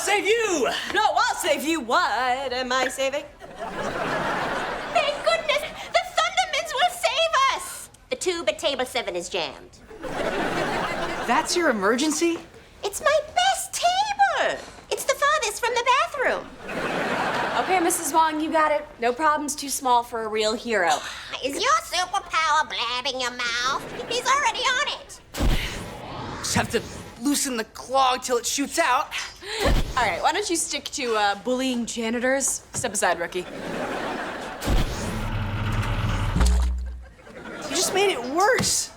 save you! No, I'll save you. What am I saving? Thank goodness! The Thundermans will save us! The tube at table 7 is jammed. That's your emergency? It's my best table! It's the farthest from the bathroom. Okay, Mrs. Wong, you got it. No problem's too small for a real hero. Is your superpower blabbing your mouth? He's already on it. Just have to loosen the clog till it shoots out. All right, why don't you stick to bullying janitors? Step aside, rookie. You just made it worse.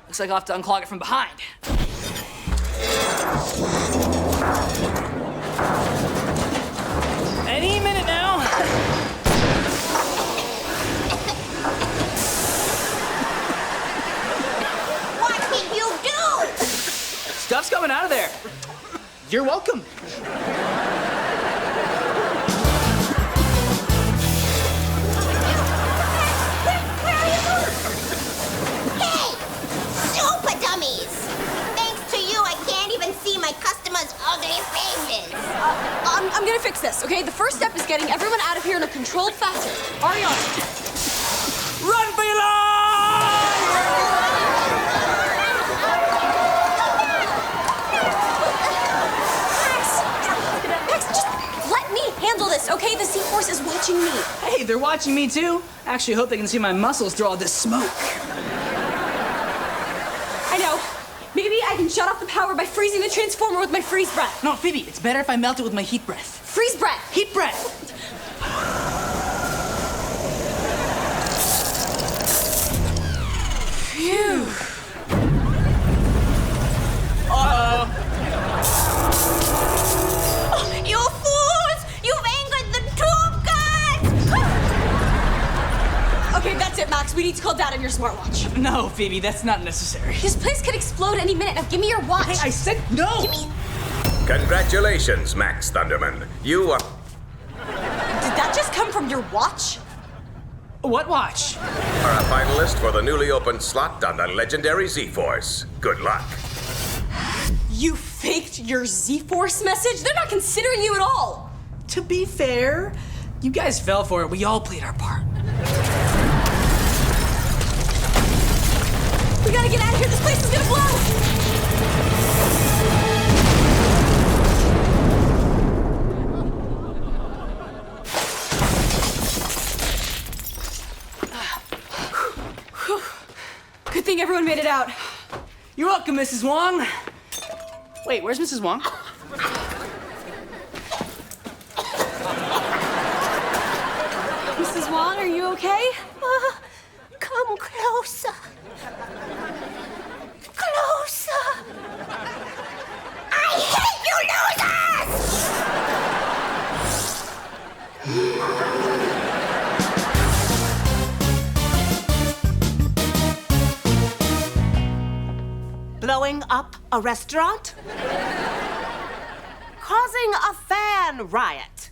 Looks like I'll have to unclog it from behind. Any minute now. What did you do? Stuff's coming out of there. You're welcome. Where are you going? Hey! Super dummies! Thanks to you, I can't even see my customers' ugly faces. I'm gonna fix this, okay? The first step is getting everyone out of here in a controlled fashion. Ariana. Run for your life! Max, just let me handle this, okay? The Z-Force is watching me. Hey, they're watching me too. Actually, hope they can see my muscles through all this smoke. I know. Maybe I can shut off the power by freezing the transformer with my freeze breath. No, Phoebe, it's better if I melt it with my heat breath. Freeze breath. Heat breath. Phew. Uh-oh. Oh, you fools! You've angered the tube gods! Okay, that's it, Max. We need to call Dad on your smartwatch. No, Phoebe, that's not necessary. This place could explode any minute. Now give me your watch. Hey, I said no! Give me... Congratulations, Max Thunderman. You are... Did that just come from your watch? What watch? are a finalist for the newly opened slot on the legendary Z-Force. Good luck. You faked your Z-Force message? They're not considering you at all. To be fair, you guys fell for it. We all played our part. We gotta get out of here. This place is gonna blow. Good thing everyone made it out. You're welcome, Mrs. Wong. Wait, where's Mrs. Wong? Mrs. Wong, are you okay? Come closer. Closer. I hate you losers! Blowing up a restaurant? Causing a fan riot?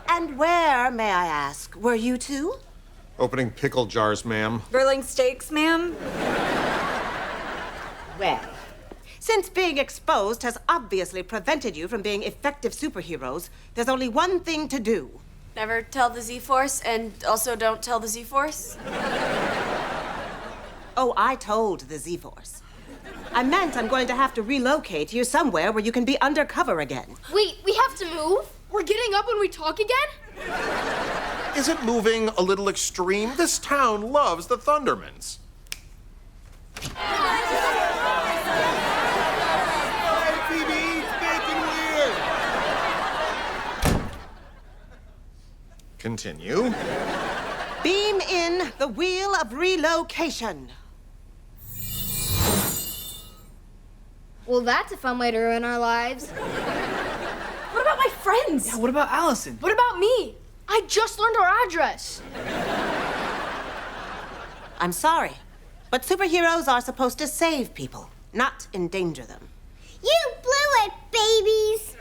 And where, may I ask, were you two? Opening pickle jars, ma'am. Grilling steaks, ma'am? Well, since being exposed has obviously prevented you from being effective superheroes, there's only one thing to do. Never tell the Z-Force, and also don't tell the Z-Force? Oh, I told the Z-Force. I meant I'm going to have to relocate you somewhere where you can be undercover again. Wait, we have to move? We're getting up when we talk again? Isn't moving a little extreme? This town loves the Thundermans. Hey, Phoebe, it's making weird. Continue. Beam in the wheel of relocation. Well, that's a fun way to ruin our lives. What about my friends? Yeah, what about Allison? What about me? I just learned our address. I'm sorry, but superheroes are supposed to save people, not endanger them. You blew it, babies.